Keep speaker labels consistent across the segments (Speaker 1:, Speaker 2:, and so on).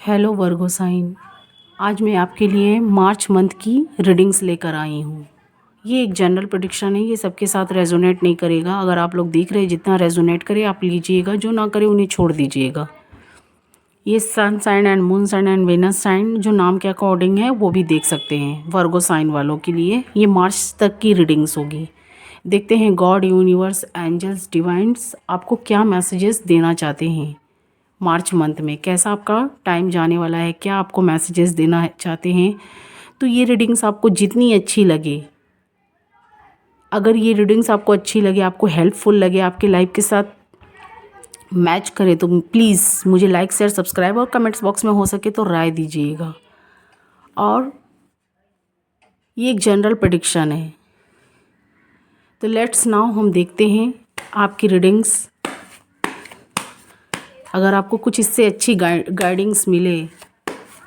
Speaker 1: Hello वर्गो sign. आज मैं आपके लिए मार्च मंथ की रीडिंग्स लेकर आई हूँ। ये एक जनरल प्रेडिक्शन है, ये सबके साथ रेजोनेट नहीं करेगा। अगर आप लोग देख रहे हैं जितना रेजोनेट करे आप लीजिएगा, जो ना करे उन्हें छोड़ दीजिएगा। ये sun sign and moon sign and Venus sign जो नाम के अकॉर्डिंग है वो भी देख सकते हैं। वर्गो साइन वालों के लिए ये मार्च तक की रीडिंग्स होगी। देखते हैं गॉड, यूनिवर्स, एंजल्स, डिवाइन्स आपको क्या मैसेजेस देना चाहते हैं। मार्च मंथ में कैसा आपका टाइम जाने वाला है, क्या आपको मैसेजेस देना चाहते हैं। तो ये रीडिंग्स आपको जितनी अच्छी लगे, अगर ये रीडिंग्स आपको अच्छी लगे, आपको हेल्पफुल लगे, आपके लाइफ के साथ मैच करे, तो प्लीज़ मुझे लाइक, शेयर, सब्सक्राइब और कमेंट्स बॉक्स में हो सके तो राय दीजिएगा। और ये एक जनरल प्रेडिक्शन है, तो लेट्स नाउ हम देखते हैं आपकी रीडिंग्स। अगर आपको कुछ इससे अच्छी गाइडिंग्स मिले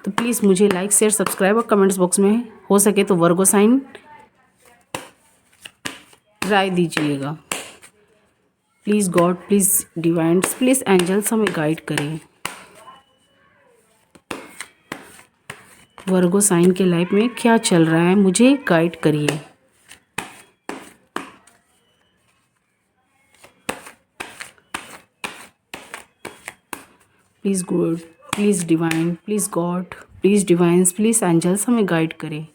Speaker 1: तो प्लीज़ मुझे लाइक, शेयर, सब्सक्राइब और कमेंट्स बॉक्स में हो सके तो वर्गो साइन राय दीजिएगा। Please God, please divines, please angels हमें गाइड करें। वर्गो साइन के लाइफ में क्या चल रहा है, मुझे गाइड करिए। Please God, please divine, please God, please divines, please angels हमें गाइड करें।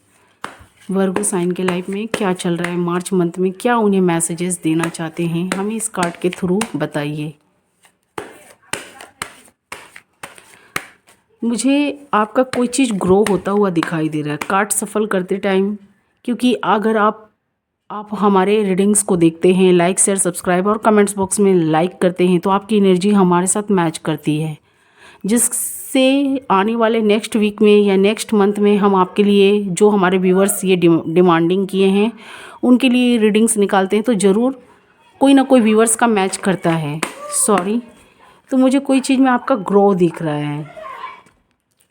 Speaker 1: वर्गो साइन के लाइफ में क्या चल रहा है, मार्च मंथ में क्या उन्हें मैसेजेस देना चाहते हैं, हमें इस कार्ड के थ्रू बताइए। मुझे आपका कोई चीज़ ग्रो होता हुआ दिखाई दे रहा है कार्ड सफल करते टाइम, क्योंकि अगर आप हमारे रीडिंग्स को देखते हैं, लाइक, शेयर, सब्सक्राइब और कमेंट्स बॉक्स में लाइक करते हैं, तो आपकी एनर्जी हमारे साथ मैच करती है, जिससे आने वाले नेक्स्ट वीक में या नेक्स्ट मंथ में हम आपके लिए, जो हमारे व्यूअर्स ये डिमांडिंग किए हैं, उनके लिए रीडिंग्स निकालते हैं, तो ज़रूर कोई ना कोई व्यूअर्स का मैच करता है। सॉरी, तो मुझे कोई चीज़ में आपका ग्रो दिख रहा है,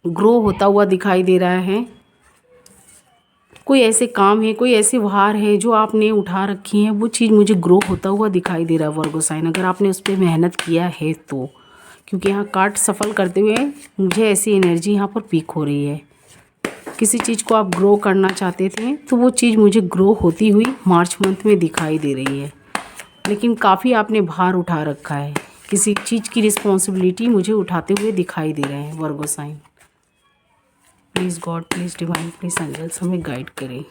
Speaker 1: ग्रो होता हुआ दिखाई दे रहा है। कोई ऐसे काम है, कोई ऐसे वार है जो आपने उठा रखी हैं, वो चीज़ मुझे ग्रो होता हुआ दिखाई दे रहा है वर्गो साइन, अगर आपने उस पर मेहनत किया है तो। क्योंकि यहाँ कार्ड सफल करते हुए मुझे ऐसी एनर्जी यहाँ पर पीक हो रही है। किसी चीज़ को आप ग्रो करना चाहते थे तो वो चीज़ मुझे ग्रो होती हुई मार्च मंथ में दिखाई दे रही है, लेकिन काफ़ी आपने भार उठा रखा है, किसी चीज़ की रिस्पॉन्सिबिलिटी मुझे उठाते हुए दिखाई दे रहे हैं Virgo sign. Please God, please divine, please angels हमें गाइड करें।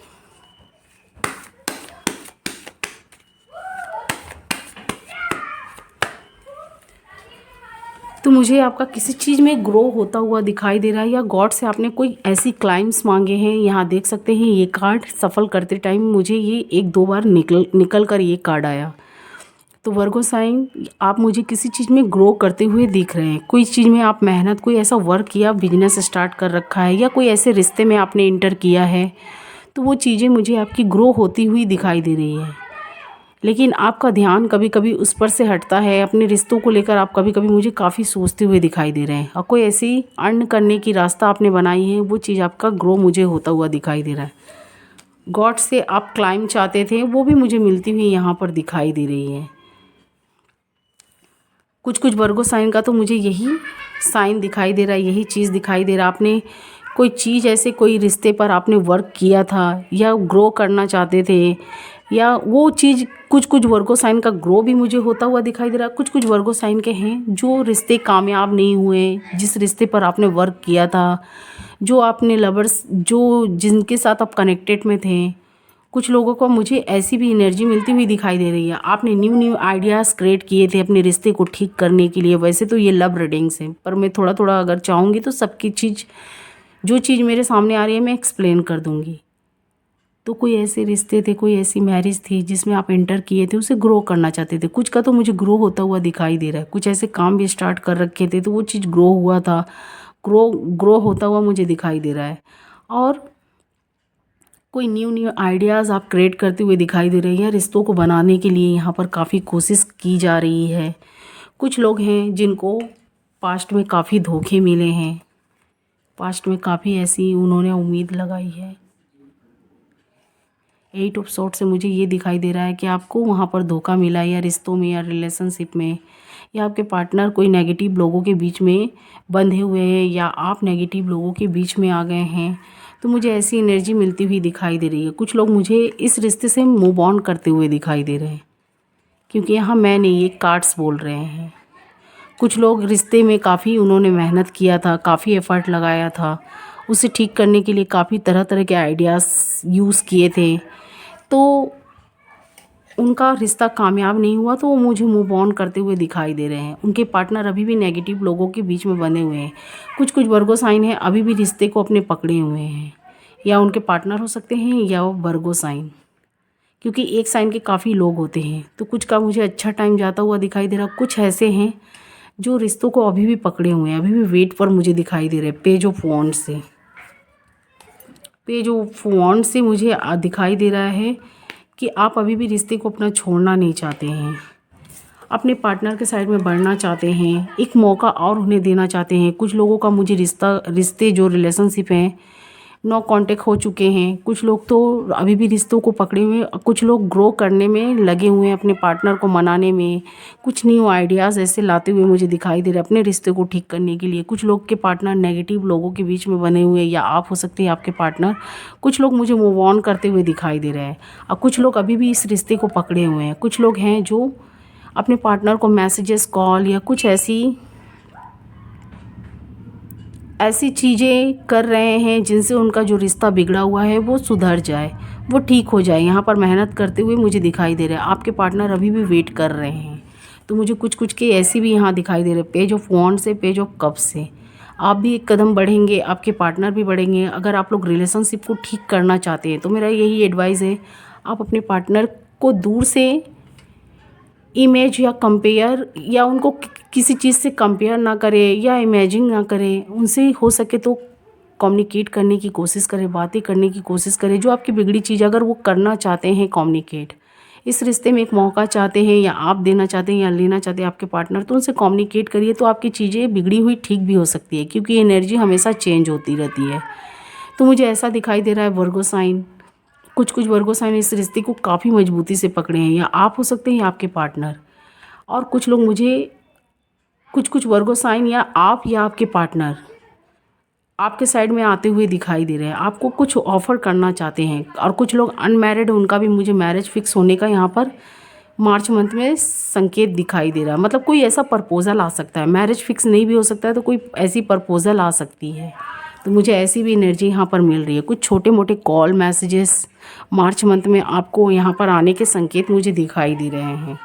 Speaker 1: तो मुझे आपका किसी चीज़ में ग्रो होता हुआ दिखाई दे रहा है, या गॉड से आपने कोई ऐसी क्लाइम्स मांगे हैं। यहाँ देख सकते हैं ये कार्ड सफल करते टाइम मुझे ये एक दो बार निकल कर ये कार्ड आया। तो वर्गो साइन, आप मुझे किसी चीज़ में ग्रो करते हुए दिख रहे हैं, कोई चीज़ में आप मेहनत, कोई ऐसा वर्क किया, बिजनेस स्टार्ट कर रखा है, या कोई ऐसे रिश्ते में आपने इंटर किया है, तो वो चीज़ें मुझे आपकी ग्रो होती हुई दिखाई दे रही है। लेकिन आपका ध्यान कभी कभी उस पर से हटता है, अपने रिश्तों को लेकर आप कभी कभी मुझे काफ़ी सोचते हुए दिखाई दे रहे हैं, और कोई ऐसी अर्न करने की रास्ता आपने बनाई है, वो चीज़ आपका ग्रो मुझे होता हुआ दिखाई दे रहा है। गॉड से आप क्लाइम चाहते थे, वो भी मुझे मिलती हुई यहाँ पर दिखाई दे रही है। कुछ कुछ वर्गो साइन का तो मुझे यही साइन दिखाई दे रहा है, यही चीज़ दिखाई दे रहा है। आपने कोई चीज़ ऐसे, कोई रिश्ते पर आपने वर्क किया था या ग्रो करना चाहते थे, या वो चीज़, कुछ कुछ वर्गो साइन का ग्रो भी मुझे होता हुआ दिखाई दे रहा है। कुछ कुछ वर्गो साइन के हैं जो रिश्ते कामयाब नहीं हुए, जिस रिश्ते पर आपने वर्क किया था, जो आपने लवर्स, जो जिनके साथ आप कनेक्टेड में थे, कुछ लोगों को मुझे ऐसी भी एनर्जी मिलती हुई दिखाई दे रही है। आपने न्यू न्यू आइडियाज़ क्रिएट किए थे अपने रिश्ते को ठीक करने के लिए। वैसे तो ये लव रीडिंग्स हैं, पर मैं थोड़ा थोड़ा अगर चाहूँगी तो सबकी चीज़, जो चीज़ मेरे सामने आ रही है मैं एक्सप्लेन कर दूँगी। तो कोई ऐसे रिश्ते थे, कोई ऐसी मैरिज थी जिसमें आप एंटर किए थे, उसे ग्रो करना चाहते थे। कुछ का तो मुझे ग्रो होता हुआ दिखाई दे रहा है। कुछ ऐसे काम भी स्टार्ट कर रखे थे तो वो चीज़ ग्रो हुआ था, ग्रो होता हुआ मुझे दिखाई दे रहा है। और कोई न्यू न्यू आइडियाज़ आप क्रिएट करते हुए दिखाई दे रही हैं। रिश्तों को बनाने के लिए यहाँ पर काफ़ी कोशिश की जा रही है। कुछ लोग हैं जिनको पास्ट में काफ़ी धोखे मिले हैं, पास्ट में काफ़ी ऐसी उन्होंने उम्मीद लगाई है, एट ऑफ सॉर्ड से मुझे ये दिखाई दे रहा है कि आपको वहाँ पर धोखा मिला, या रिश्तों में या रिलेशनशिप में, या आपके पार्टनर कोई नेगेटिव लोगों के बीच में बंधे हुए हैं, या आप नेगेटिव लोगों के बीच में आ गए हैं। तो मुझे ऐसी एनर्जी मिलती हुई दिखाई दे रही है। कुछ लोग मुझे इस रिश्ते से मूव ऑन करते हुए दिखाई दे रहे हैं, क्योंकि यहाँ मैं नहीं, ये कार्ड्स बोल रहे हैं। कुछ लोग रिश्ते में काफ़ी उन्होंने मेहनत किया था, काफ़ी एफ़र्ट लगाया था, उसे ठीक करने के लिए काफ़ी तरह तरह के आइडियाज़ यूज़ किए थे, तो उनका रिश्ता कामयाब नहीं हुआ, तो वो मुझे मूव ऑन करते हुए दिखाई दे रहे हैं। उनके पार्टनर अभी भी नेगेटिव लोगों के बीच में बंधे हुए हैं। कुछ कुछ वर्गो साइन है, अभी भी रिश्ते को अपने पकड़े हुए हैं, या उनके पार्टनर हो सकते हैं या वो वर्गो साइन, क्योंकि एक साइन के काफ़ी लोग होते हैं। तो कुछ का मुझे अच्छा टाइम जाता हुआ दिखाई दे रहा। कुछ ऐसे हैं जो रिश्तों को अभी भी पकड़े हुए हैं, अभी भी वेट पर मुझे दिखाई दे रहे हैं। पेज ऑफ वॉन्ड्स से मुझे दिखाई दे रहा है कि आप अभी भी रिश्ते को अपना छोड़ना नहीं चाहते हैं, अपने पार्टनर के साइड में बढ़ना चाहते हैं, एक मौका और उन्हें देना चाहते हैं। कुछ लोगों का मुझे रिश्ते जो रिलेशनशिप हैं नो कांटेक्ट हो चुके हैं। कुछ लोग तो अभी भी रिश्तों को पकड़े हुए हैं। कुछ लोग ग्रो करने में लगे हुए हैं, अपने पार्टनर को मनाने में, कुछ न्यू आइडियाज़ ऐसे लाते हुए मुझे दिखाई दे रहे हैं अपने रिश्ते को ठीक करने के लिए। कुछ लोग के पार्टनर नेगेटिव लोगों के बीच में बने हुए हैं, या आप हो सकते हैं आपके पार्टनर। कुछ लोग मुझे मूव ऑन करते हुए दिखाई दे रहे हैं, और कुछ लोग अभी भी इस रिश्ते को पकड़े हुए हैं। कुछ लोग हैं जो अपने पार्टनर को मैसेजेस, कॉल या कुछ ऐसी चीज़ें कर रहे हैं जिनसे उनका जो रिश्ता बिगड़ा हुआ है वो सुधर जाए, वो ठीक हो जाए। यहाँ पर मेहनत करते हुए मुझे दिखाई दे रहा है। आपके पार्टनर अभी भी वेट कर रहे हैं, तो मुझे कुछ कुछ के ऐसी भी यहाँ दिखाई दे रहे हैं। पेज ऑफ वॉन्ड से, पेज ऑफ कप से आप भी एक कदम बढ़ेंगे, आपके पार्टनर भी बढ़ेंगे। अगर आप लोग रिलेशनशिप को ठीक करना चाहते हैं तो मेरा यही एडवाइस है, आप अपने पार्टनर को दूर से इमेज या कंपेयर, या उनको किसी चीज़ से कंपेयर ना करें या इमेजिन ना करें। उनसे हो सके तो कम्युनिकेट करने की कोशिश करें, बातें करने की कोशिश करें। जो आपकी बिगड़ी चीज़ अगर वो करना चाहते हैं कम्युनिकेट, इस रिश्ते में एक मौका चाहते हैं, या आप देना चाहते हैं या लेना चाहते हैं आपके पार्टनर, तो उनसे कम्युनिकेट करिए। तो आपकी चीज़ें बिगड़ी हुई ठीक भी हो सकती है, क्योंकि एनर्जी हमेशा चेंज होती रहती है। तो मुझे ऐसा दिखाई दे रहा है वर्गो साइन, कुछ कुछ वर्गो साइन इस रिश्ते को काफ़ी मजबूती से पकड़े हैं, या आप हो सकते हैं या आपके पार्टनर। और कुछ लोग मुझे कुछ कुछ वर्गो साइन, या आप या आपके पार्टनर आपके साइड में आते हुए दिखाई दे रहे हैं, आपको कुछ ऑफ़र करना चाहते हैं। और कुछ लोग अनमैरिड, उनका भी मुझे मैरिज फिक्स होने का यहाँ पर मार्च मंथ में संकेत दिखाई दे रहा है। मतलब कोई ऐसा प्रपोज़ल आ सकता है, मैरिज फिक्स नहीं भी हो सकता है, तो कोई ऐसी प्रपोज़ल आ सकती है। तो मुझे ऐसी भी एनर्जी यहाँ पर मिल रही है। कुछ छोटे मोटे कॉल, मैसेजेस मार्च मंथ में आपको यहाँ पर आने के संकेत मुझे दिखाई दे रहे हैं।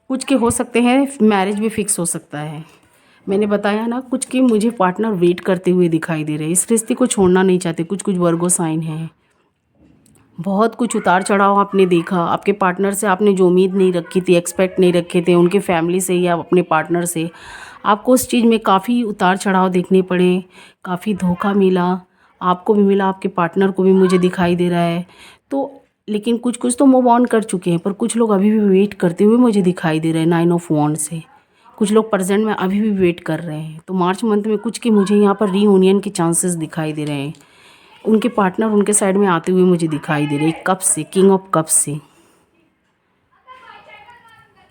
Speaker 1: कुछ के हो सकते हैं मैरिज भी फिक्स हो सकता है। मैंने बताया ना, कुछ के मुझे पार्टनर वेट करते हुए दिखाई दे रहे हैं, इस रिश्ते को छोड़ना नहीं चाहते। कुछ कुछ वर्गो साइन है। बहुत कुछ उतार चढ़ाव आपने देखा, आपके पार्टनर से आपने जो उम्मीद नहीं रखी थी, एक्सपेक्ट नहीं रखे थे, उनके फैमिली से या अपने पार्टनर से, आपको उस चीज़ में काफ़ी उतार चढ़ाव देखने पड़े, काफ़ी धोखा मिला, आपको भी मिला, आपके पार्टनर को भी मुझे दिखाई दे रहा है। तो लेकिन कुछ कुछ तो मूव ऑन कर चुके हैं, पर कुछ लोग अभी भी वेट करते हुए मुझे दिखाई दे रहे हैं। 9 ऑफ वॉन्ड से कुछ लोग प्रेजेंट में अभी भी वेट कर रहे हैं। तो मार्च मंथ में कुछ के मुझे यहाँ पर रीयूनियन के चांसेस दिखाई दे रहे हैं। उनके पार्टनर उनके साइड में आते हुए मुझे दिखाई दे रहे हैं। कप से, किंग ऑफ कप से,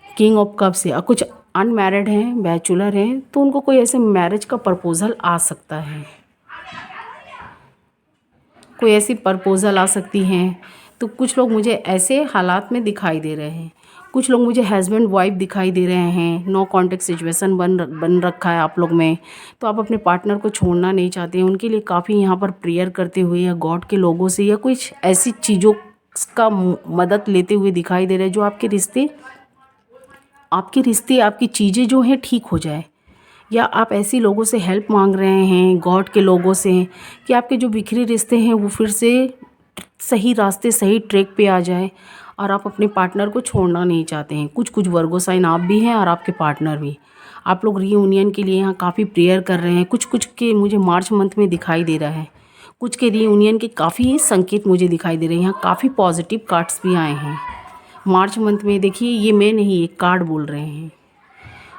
Speaker 1: किंग ऑफ कप से। और कुछ अनमैरिड हैं, बैचलर हैं, तो उनको कोई ऐसे मैरिज का प्रपोज़ल आ सकता है, कोई ऐसी प्रपोज़ल आ सकती हैं। तो कुछ लोग मुझे ऐसे हालात में दिखाई दे रहे हैं। कुछ लोग मुझे हस्बैंड वाइफ दिखाई दे रहे हैं। नो कॉन्टेक्ट सिचुएशन बन रखा है आप लोग में। तो आप अपने पार्टनर को छोड़ना नहीं चाहते हैं, उनके लिए काफ़ी यहाँ पर प्रेयर करते हुए, या गॉड के लोगों से, या कुछ ऐसी चीज़ों का मदद लेते हुए दिखाई दे रहे हैं, जो आपके रिश्ते आपकी चीज़ें जो हैं ठीक हो जाए। या आप ऐसी लोगों से हेल्प मांग रहे हैं, गॉड के लोगों से, कि आपके जो बिखरे रिश्ते हैं वो फिर से सही रास्ते, सही ट्रैक पे आ जाए, और आप अपने पार्टनर को छोड़ना नहीं चाहते हैं। कुछ कुछ वर्गो साइन आप भी हैं और आपके पार्टनर भी। आप लोग रीयूनियन के लिए यहाँ काफ़ी प्रेयर कर रहे हैं। कुछ कुछ के मुझे मार्च मंथ में दिखाई दे रहा है, कुछ के रीयूनियन के काफ़ी संकेत मुझे दिखाई दे रहे हैं। यहाँ काफ़ी पॉजिटिव कार्ड्स भी आए हैं मार्च मंथ में। देखिए, ये मैं नहीं, एक कार्ड बोल रहे हैं।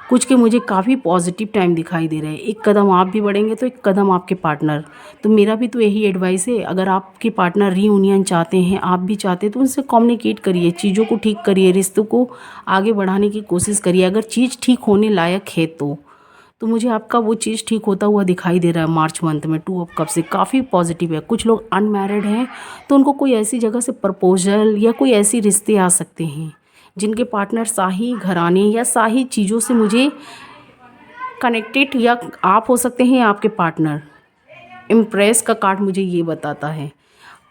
Speaker 1: कुछ के मुझे काफ़ी पॉजिटिव टाइम दिखाई दे रहे हैं। एक कदम आप भी बढ़ेंगे तो एक कदम आपके पार्टनर। तो मेरा भी तो यही एडवाइस है, अगर आपके पार्टनर रीयूनियन चाहते हैं, आप भी चाहते हैं, तो उनसे कम्युनिकेट करिए, चीज़ों को ठीक करिए, रिश्तों को आगे बढ़ाने की कोशिश करिए। अगर चीज़ ठीक होने लायक है तो मुझे आपका वो चीज़ ठीक होता हुआ दिखाई दे रहा है मार्च मंथ में। 2 ऑफ कप से काफ़ी पॉजिटिव है। कुछ लोग अनमैरिड हैं तो उनको कोई ऐसी जगह से प्रपोजल या कोई ऐसी रिश्ते आ सकते हैं जिनके पार्टनर शाही घराने या शाही चीज़ों से मुझे कनेक्टेड, या आप हो सकते हैं या आपके पार्टनर। इम्प्रेस का कार्ड मुझे ये बताता है।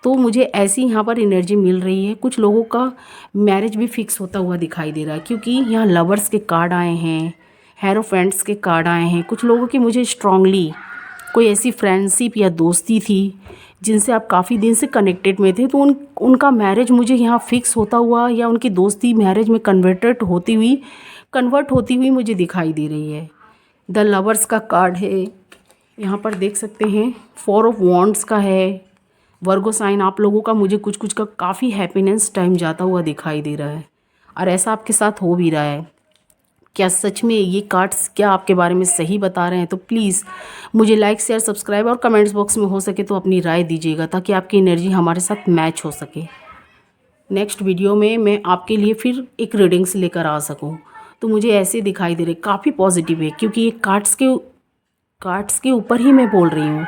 Speaker 1: तो मुझे ऐसी यहाँ पर एनर्जी मिल रही है। कुछ लोगों का मैरिज भी फिक्स होता हुआ दिखाई दे रहा है, क्योंकि यहाँ लवर्स के कार्ड आए हैं, हेरोफेंट्स के कार्ड आए हैं। कुछ लोगों की मुझे स्ट्रांगली कोई ऐसी फ्रेंडशिप या दोस्ती थी जिनसे आप काफ़ी दिन से कनेक्टेड में थे, तो उनका मैरिज मुझे यहाँ फिक्स होता हुआ, या उनकी दोस्ती मैरिज में कन्वर्ट होती हुई मुझे दिखाई दे रही है। द लवर्स का कार्ड है, यहाँ पर देख सकते हैं। 4 ऑफ वॉन्ड्स का है। वर्गो साइन, आप लोगों का मुझे कुछ कुछ का काफ़ी हैप्पीनेस टाइम जाता हुआ दिखाई दे रहा है, और ऐसा आपके साथ हो भी रहा है। क्या सच में ये कार्ड्स क्या आपके बारे में सही बता रहे हैं? तो प्लीज़ मुझे लाइक, शेयर, सब्सक्राइब और कमेंट्स बॉक्स में हो सके तो अपनी राय दीजिएगा, ताकि आपकी एनर्जी हमारे साथ मैच हो सके। नेक्स्ट वीडियो में मैं आपके लिए फिर एक रीडिंग्स लेकर आ सकूं। तो मुझे ऐसे दिखाई दे रहे, काफ़ी पॉजिटिव है, क्योंकि ये कार्ड्स के ऊपर ही मैं बोल रही हूँ।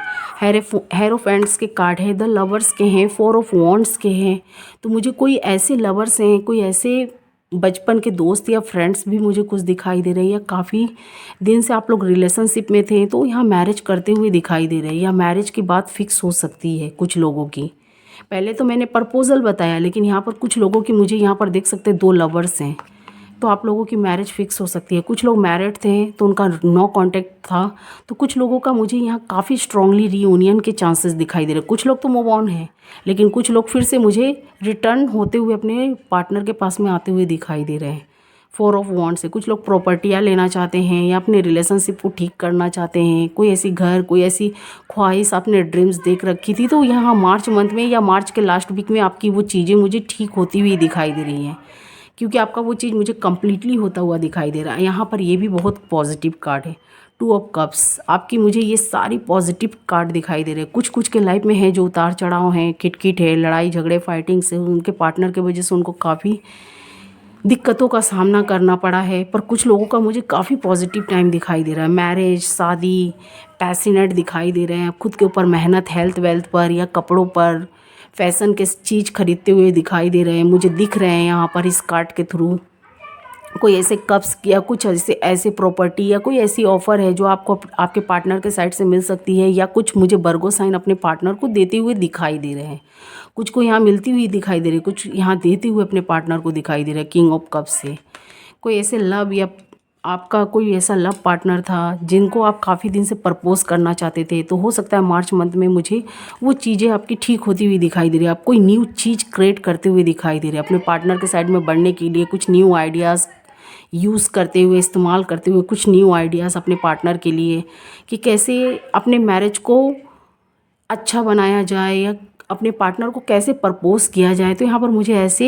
Speaker 1: हेरोफेंट्स के कार्ड है, द लवर्स के हैं, 4 ऑफ वॉन्ड्स के हैं। तो मुझे कोई ऐसे लवर्स हैं, कोई ऐसे बचपन के दोस्त या फ्रेंड्स भी मुझे कुछ दिखाई दे रहे हैं, या काफ़ी दिन से आप लोग रिलेशनशिप में थे तो यहाँ मैरिज करते हुए दिखाई दे रहे हैं, या मैरिज की बात फिक्स हो सकती है कुछ लोगों की। पहले तो मैंने प्रपोजल बताया, लेकिन यहाँ पर कुछ लोगों की मुझे यहाँ पर देख सकते हैं 2 लवर्स हैं, तो आप लोगों की मैरिज फिक्स हो सकती है। कुछ लोग मैरिड थे तो उनका नो कांटेक्ट था, तो कुछ लोगों का मुझे यहाँ काफ़ी स्ट्रांगली रीयूनियन के चांसेस दिखाई दे रहे हैं। कुछ लोग तो मूव ऑन हैं, लेकिन कुछ लोग फिर से मुझे रिटर्न होते हुए अपने पार्टनर के पास में आते हुए दिखाई दे रहे हैं। 4 ऑफ वॉन्ड्स से कुछ लोग प्रॉपर्टियाँ लेना चाहते हैं, या अपने रिलेशनशिप को ठीक करना चाहते हैं। कोई ऐसी घर, कोई ऐसी ख्वाहिश आपने ड्रीम्स देख रखी थी, तो यहाँ मार्च मंथ में या मार्च के लास्ट वीक में आपकी वो चीज़ें मुझे ठीक होती हुई दिखाई दे रही हैं, क्योंकि आपका वो चीज़ मुझे कम्प्लीटली होता हुआ दिखाई दे रहा है। यहाँ पर ये भी बहुत पॉजिटिव कार्ड है। 2 ऑफ कप्स, आपकी मुझे ये सारी पॉजिटिव कार्ड दिखाई दे रहे हैं। कुछ कुछ के लाइफ में है जो उतार चढ़ाव हैं, किटकिट है, लड़ाई झगड़े, फाइटिंग से उनके पार्टनर की वजह से उनको काफ़ी दिक्कतों का सामना करना पड़ा है। पर कुछ लोगों का मुझे काफ़ी पॉजिटिव टाइम दिखाई दे रहा है। मैरिज, शादी, पैशनेट दिखाई दे रहे हैं। खुद के ऊपर मेहनत, हेल्थ वेल्थ पर या कपड़ों पर, फैशन के चीज़ खरीदते हुए दिखाई दे रहे हैं, मुझे दिख रहे हैं यहाँ पर इस कार्ड के थ्रू। कोई ऐसे कप्स या कुछ ऐसे प्रॉपर्टी या कोई ऐसी ऑफ़र है जो आपको आपके पार्टनर के साइड से मिल सकती है, या कुछ मुझे वर्गो साइन अपने पार्टनर को देते हुए दिखाई दे रहे हैं। कुछ को यहाँ मिलती हुई दिखाई दे रही है, कुछ यहाँ देते हुए अपने पार्टनर को दिखाई दे रहा है। किंग ऑफ कप्स से कोई ऐसे लव, या आपका कोई ऐसा लव पार्टनर था जिनको आप काफ़ी दिन से प्रपोज करना चाहते थे, तो हो सकता है मार्च मंथ में मुझे वो चीज़ें आपकी ठीक होती हुई दिखाई दे रही है। आप कोई न्यू चीज़ क्रिएट करते हुए दिखाई दे रहे हैं, अपने पार्टनर के साइड में बढ़ने के लिए कुछ न्यू आइडियाज़ यूज़ करते हुए, इस्तेमाल करते हुए, कुछ न्यू आइडियाज़ अपने पार्टनर के लिए, कि कैसे अपने मैरिज को अच्छा बनाया जाए, या अपने पार्टनर को कैसे प्रपोज किया जाए। तो यहाँ पर मुझे ऐसे,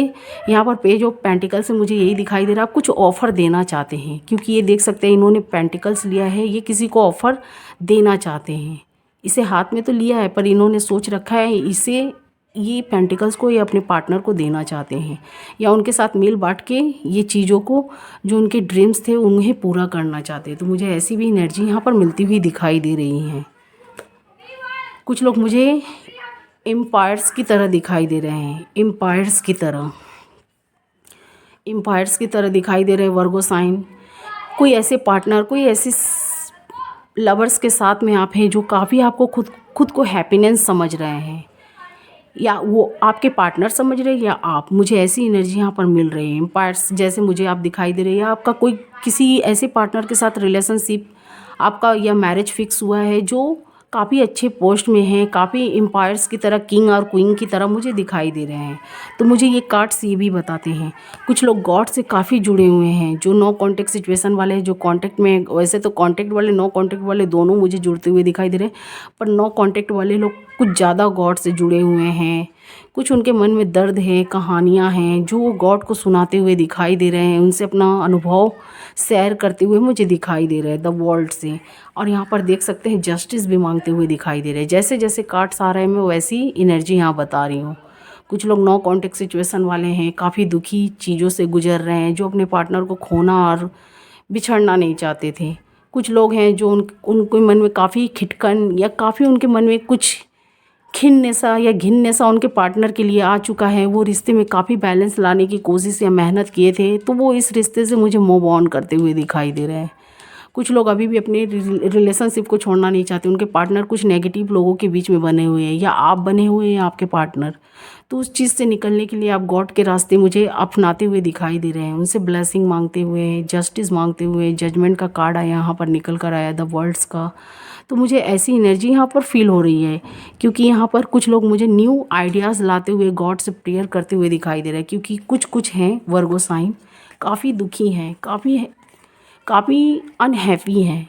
Speaker 1: यहाँ पर पेज ऑफ पेंटिकल से मुझे यही दिखाई दे रहा है, आप कुछ ऑफ़र देना चाहते हैं, क्योंकि ये देख सकते हैं इन्होंने पेंटिकल्स लिया है, ये किसी को ऑफ़र देना चाहते हैं। इसे हाथ में तो लिया है, पर इन्होंने सोच रखा है इसे, ये पेंटिकल्स को ये अपने पार्टनर को देना चाहते हैं, या उनके साथ मिल बांट के ये चीज़ों को, जो उनके ड्रीम्स थे उन्हें पूरा करना चाहते हैं। तो मुझे ऐसी भी एनर्जी यहाँ पर मिलती हुई दिखाई दे रही हैं। कुछ लोग मुझे एम्पायर्स की तरह दिखाई दे रहे हैं, एम्पायर्स की तरह दिखाई दे रहे हैं वर्गो साइन। कोई ऐसे पार्टनर, कोई ऐसे लवर्स के साथ में आप हैं जो काफ़ी आपको खुद को हैप्पीनेस समझ रहे हैं, या वो आपके पार्टनर समझ रहे हैं, या आप, मुझे ऐसी एनर्जी यहाँ पर मिल रही है। एम्पायर्स जैसे मुझे आप दिखाई दे रहे हैं, या आपका कोई किसी ऐसे पार्टनर के साथ रिलेशनशिप आपका या मैरिज फिक्स हुआ है जो काफ़ी अच्छे पोस्ट में हैं, काफ़ी एम्पायर्स की तरह, किंग और क्वीन की तरह मुझे दिखाई दे रहे हैं। तो मुझे ये कार्ड्स ये भी बताते हैं कुछ लोग गॉड से काफ़ी जुड़े हुए हैं, जो नो कांटेक्ट सिचुएशन वाले हैं, जो कांटेक्ट में, वैसे तो कांटेक्ट वाले, नो कांटेक्ट वाले दोनों मुझे जुड़ते हुए दिखाई दे रहे हैं, पर नो कांटेक्ट वाले लोग कुछ ज़्यादा गॉड से जुड़े हुए हैं, कुछ उनके मन में दर्द है, कहानियाँ हैं जो वो गॉड को सुनाते हुए दिखाई दे रहे हैं, उनसे अपना अनुभव शेयर करते हुए मुझे दिखाई दे रहे हैं द वर्ल्ड से। और यहाँ पर देख सकते हैं जस्टिस भी मांगते हुए दिखाई दे रहे हैं। जैसे जैसे कार्ड्स आ रहे हैं मैं वैसी एनर्जी यहाँ बता रही हूँ। कुछ लोग नो कॉन्टेक्ट सिचुएशन वाले हैं, काफ़ी दुखी चीज़ों से गुजर रहे हैं, जो अपने पार्टनर को खोना और बिछड़ना नहीं चाहते थे। कुछ लोग हैं जो उनके मन में काफ़ी खिटकन या काफ़ी उनके मन में कुछ खिन्ने सा या घिन्ने सा उनके पार्टनर के लिए आ चुका है। वो रिश्ते में काफ़ी बैलेंस लाने की कोशिश या मेहनत किए थे, तो वो इस रिश्ते से मुझे मूव ऑन करते हुए दिखाई दे रहे हैं। कुछ लोग अभी भी अपने रिलेशनशिप को छोड़ना नहीं चाहते, उनके पार्टनर कुछ नेगेटिव लोगों के बीच में बने हुए हैं या आप बने हुए हैं आपके पार्टनर। तो उस चीज़ से निकलने के लिए आप गॉड के रास्ते मुझे अपनाते हुए दिखाई दे रहे हैं, उनसे ब्लेसिंग मांगते हुए, जस्टिस मांगते हुए। जजमेंट का कार्ड आया यहाँ पर निकल कर आया, द वर्ल्ड्स का। तो मुझे ऐसी एनर्जी यहाँ पर फील हो रही है, क्योंकि यहाँ पर कुछ लोग मुझे न्यू आइडियाज़ लाते हुए गॉड से प्रेयर करते हुए दिखाई दे रहे हैं। क्योंकि कुछ हैं वर्गो साइन काफ़ी दुखी हैं, काफ़ी अनहैप्पी हैं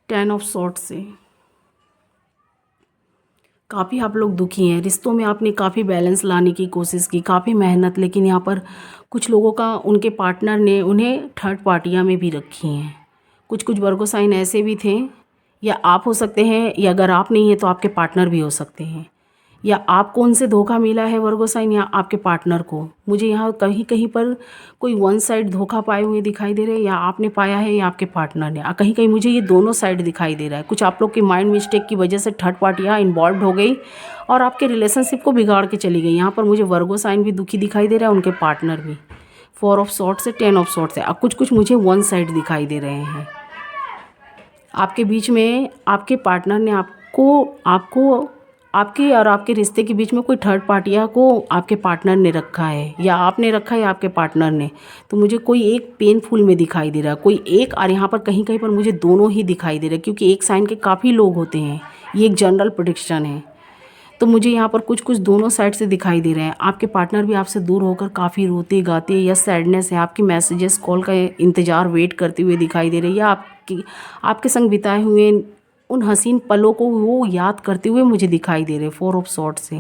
Speaker 1: 10 ऑफ सॉर्ट से। काफ़ी आप लोग दुखी हैं, रिश्तों में आपने काफ़ी बैलेंस लाने की कोशिश की, काफ़ी मेहनत, लेकिन यहाँ पर कुछ लोगों का उनके पार्टनर ने उन्हें थर्ड पार्टियाँ में भी रखी हैं। कुछ वर्गो साइन ऐसे भी थे, या आप हो सकते हैं, या अगर आप नहीं हैं तो आपके पार्टनर भी हो सकते हैं, या आपको उनसे धोखा मिला है वर्गो साइन, या आपके पार्टनर को। मुझे यहाँ कहीं कहीं पर कोई वन साइड धोखा पाए हुए दिखाई दे रहे हैं, या आपने पाया है या आपके पार्टनर ने। कहीं कहीं मुझे ये दोनों साइड दिखाई दे रहा है। कुछ आप लोग की माइंड मिस्टेक की वजह से थर्ड पार्टियाँ इन्वॉल्व हो गई और आपके रिलेशनशिप को बिगाड़ के चली गई। यहाँ पर मुझे वर्गो साइन भी दुखी दिखाई दे रहा है, उनके पार्टनर भी। 4 ऑफ सॉर्ट से 10 ऑफ सॉर्ट से अब कुछ मुझे वन साइड दिखाई दे रहे हैं। आपके बीच में आपके पार्टनर ने आपको आपके और आपके रिश्ते के बीच में कोई थर्ड पार्टियाँ को आपके पार्टनर ने रखा है, या आपने रखा है या आपके पार्टनर ने। तो मुझे कोई एक पेनफुल में दिखाई दे रहा है, कोई एक, और यहाँ पर कहीं कहीं पर मुझे दोनों ही दिखाई दे रहे हैं, क्योंकि एक साइन के काफ़ी लोग होते हैं, ये एक जनरल प्रेडिक्शन है। तो मुझे यहाँ पर कुछ दोनों साइड से दिखाई दे रहे हैं। आपके पार्टनर भी आपसे दूर होकर काफ़ी रोते गाते या सैडनेस है, आपकी मैसेजेस कॉल का इंतज़ार वेट करते हुए दिखाई दे रही है, या आपके संग बिताए हुए उन हसीन पलों को वो याद करते हुए मुझे दिखाई दे रहे। 4 ऑफ सॉर्ट से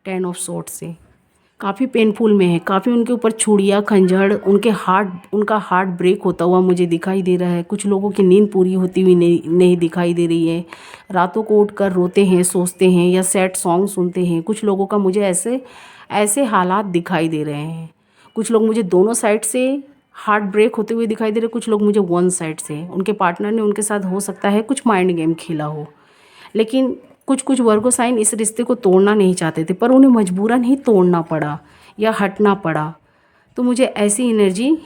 Speaker 1: 10 ऑफ सॉर्ट से काफ़ी पेनफुल में है, काफ़ी उनके ऊपर छुड़ियाँ खंजर, उनका हार्ट ब्रेक होता हुआ मुझे दिखाई दे रहा है। कुछ लोगों की नींद पूरी होती हुई नहीं दिखाई दे रही है, रातों को उठकर रोते हैं, सोचते हैं या सैड सॉन्ग सुनते हैं। कुछ लोगों का मुझे ऐसे हालात दिखाई दे रहे हैं। कुछ लोग मुझे दोनों साइड से हार्ट ब्रेक होते हुए दिखाई दे रहे, कुछ लोग मुझे वन साइड से। उनके पार्टनर ने उनके साथ हो सकता है कुछ माइंड गेम खेला हो, लेकिन कुछ वर्गो साइन इस रिश्ते को तोड़ना नहीं चाहते थे, पर उन्हें मजबूरन ही तोड़ना पड़ा या हटना पड़ा। तो मुझे ऐसी एनर्जी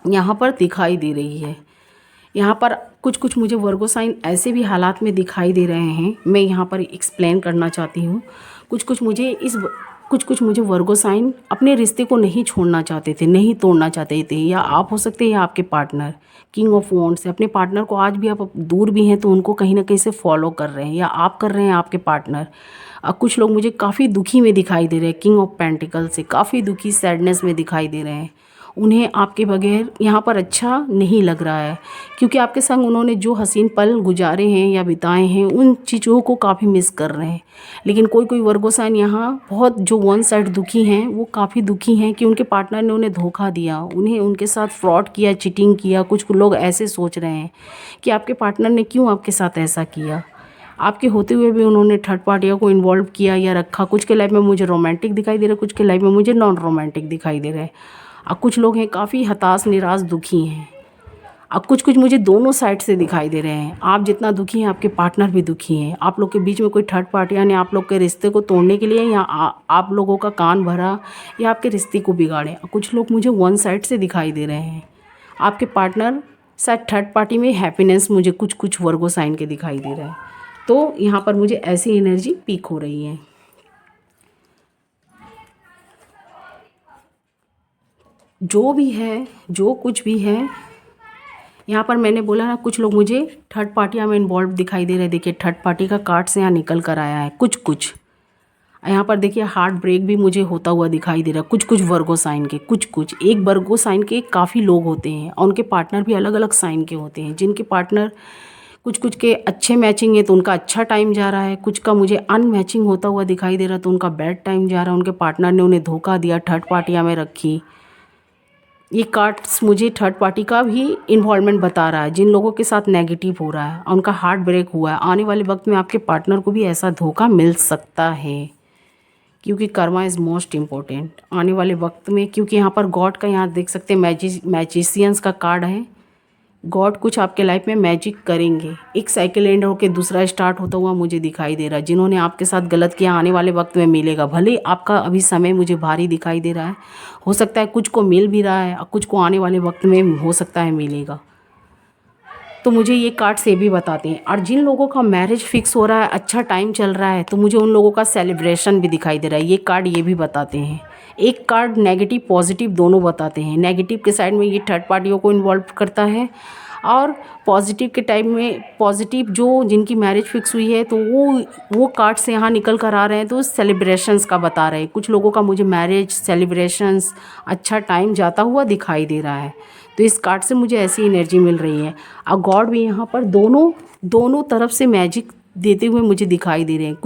Speaker 1: यहाँ पर दिखाई दे रही है। यहाँ पर कुछ मुझे वर्गो साइन ऐसे भी हालात में दिखाई दे रहे हैं, मैं यहाँ पर एक्सप्लेन करना चाहती हूँ। कुछ मुझे वर्गो साइन अपने रिश्ते को नहीं छोड़ना चाहते थे, नहीं तोड़ना चाहते थे, या आप हो सकते हैं या आपके पार्टनर। किंग ऑफ वॉन्ड्स से अपने पार्टनर को आज भी आप दूर भी हैं तो उनको कहीं ना कहीं से फॉलो कर रहे हैं, या आप कर रहे हैं आपके पार्टनर। कुछ लोग मुझे काफ़ी दुखी में दिखाई दे रहे हैं, किंग ऑफ पेंटिकल से काफ़ी दुखी सैडनेस में दिखाई दे रहे हैं। उन्हें आपके बगैर यहाँ पर अच्छा नहीं लग रहा है, क्योंकि आपके संग उन्होंने जो हसीन पल गुजारे हैं या बिताए हैं उन चीज़ों को काफ़ी मिस कर रहे हैं। लेकिन कोई वर्गो साइन यहाँ बहुत जो वन साइड दुखी हैं, वो काफ़ी दुखी हैं कि उनके पार्टनर ने उन्हें धोखा दिया, उन्हें उनके साथ फ्रॉड किया, चीटिंग किया। कुछ लोग ऐसे सोच रहे हैं कि आपके पार्टनर ने क्यों आपके साथ ऐसा किया, आपके होते हुए भी उन्होंने थर्ड पार्टियों को इन्वॉल्व किया या रखा। कुछ के लाइफ में मुझे रोमांटिक दिखाई दे रहा है, कुछ के लाइफ में मुझे नॉन रोमांटिक दिखाई दे रहा है। अब कुछ लोग हैं काफ़ी हताश, निराश, दुखी हैं। अब कुछ मुझे दोनों साइड से दिखाई दे रहे हैं। आप जितना दुखी हैं आपके पार्टनर भी दुखी हैं। आप लोग के बीच में कोई थर्ड पार्टियाँ ने आप लोग के रिश्ते को तोड़ने के लिए या आप लोगों का कान भरा या आपके रिश्ते को बिगाड़े। कुछ लोग मुझे वन साइड से दिखाई दे रहे हैं। आपके पार्टनर शायद थर्ड पार्टी में हैप्पीनेस मुझे कुछ वर्गो साइन के दिखाई दे रहा है। तो यहाँ पर मुझे ऐसी एनर्जी पीक हो रही है। जो भी है, जो कुछ भी है, यहाँ पर मैंने बोला ना, कुछ लोग मुझे थर्ड पार्टियाँ में इन्वॉल्व दिखाई दे रहे हैं। देखिए थर्ड पार्टी का कार्ड से यहाँ निकल कर आया है कुछ। यहाँ पर देखिए हार्ट ब्रेक भी मुझे होता हुआ दिखाई दे रहा है। कुछ वर्गो साइन के कुछ एक वर्गो साइन के काफ़ी लोग होते हैं और उनके पार्टनर भी अलग अलग साइन के होते हैं, जिनके पार्टनर कुछ कुछ के अच्छे मैचिंग है तो उनका अच्छा टाइम जा रहा है, कुछ का मुझे अनमैचिंग होता हुआ दिखाई दे रहा तो उनका बैड टाइम जा रहा है, उनके पार्टनर ने उन्हें धोखा दिया, थर्ड पार्टियाँ में रखी। ये कार्ड्स मुझे थर्ड पार्टी का भी इन्वॉल्वमेंट बता रहा है, जिन लोगों के साथ नेगेटिव हो रहा है, उनका हार्ट ब्रेक हुआ है। आने वाले वक्त में आपके पार्टनर को भी ऐसा धोखा मिल सकता है, क्योंकि कर्मा इज़ मोस्ट इम्पोर्टेंट आने वाले वक्त में। क्योंकि यहाँ पर गॉड का, यहाँ देख सकते हैं मैजिशियंस का कार्ड है। गॉड कुछ आपके लाइफ में मैजिक करेंगे। एक साइकिल एंड होकर दूसरा स्टार्ट होता हुआ मुझे दिखाई दे रहा है। जिन्होंने आपके साथ गलत किया आने वाले वक्त में मिलेगा। भले आपका अभी समय मुझे भारी दिखाई दे रहा है, हो सकता है कुछ को मिल भी रहा है और कुछ को आने वाले वक्त में हो सकता है मिलेगा। तो मुझे ये कार्ड से भी बताते हैं। और जिन लोगों का मैरिज फिक्स हो रहा है, अच्छा टाइम चल रहा है, तो मुझे उन लोगों का सेलिब्रेशन भी दिखाई दे रहा है। ये कार्ड ये भी बताते हैं। एक कार्ड नेगेटिव पॉजिटिव दोनों बताते हैं। नेगेटिव के साइड में ये थर्ड पार्टियों को इन्वॉल्व करता है, और पॉजिटिव के टाइम में पॉजिटिव जो जिनकी मैरिज फिक्स हुई है, तो वो कार्ड से यहाँ निकल कर आ रहे हैं तो सेलिब्रेशंस का बता रहे हैं। कुछ लोगों का मुझे मैरिज सेलिब्रेशंस अच्छा टाइम जाता हुआ दिखाई दे रहा है। तो इस कार्ड से मुझे ऐसी एनर्जी मिल रही है। और गॉड भी यहाँ पर दोनों तरफ से मैजिक देते हुए मुझे दिखाई दे रहे हैं।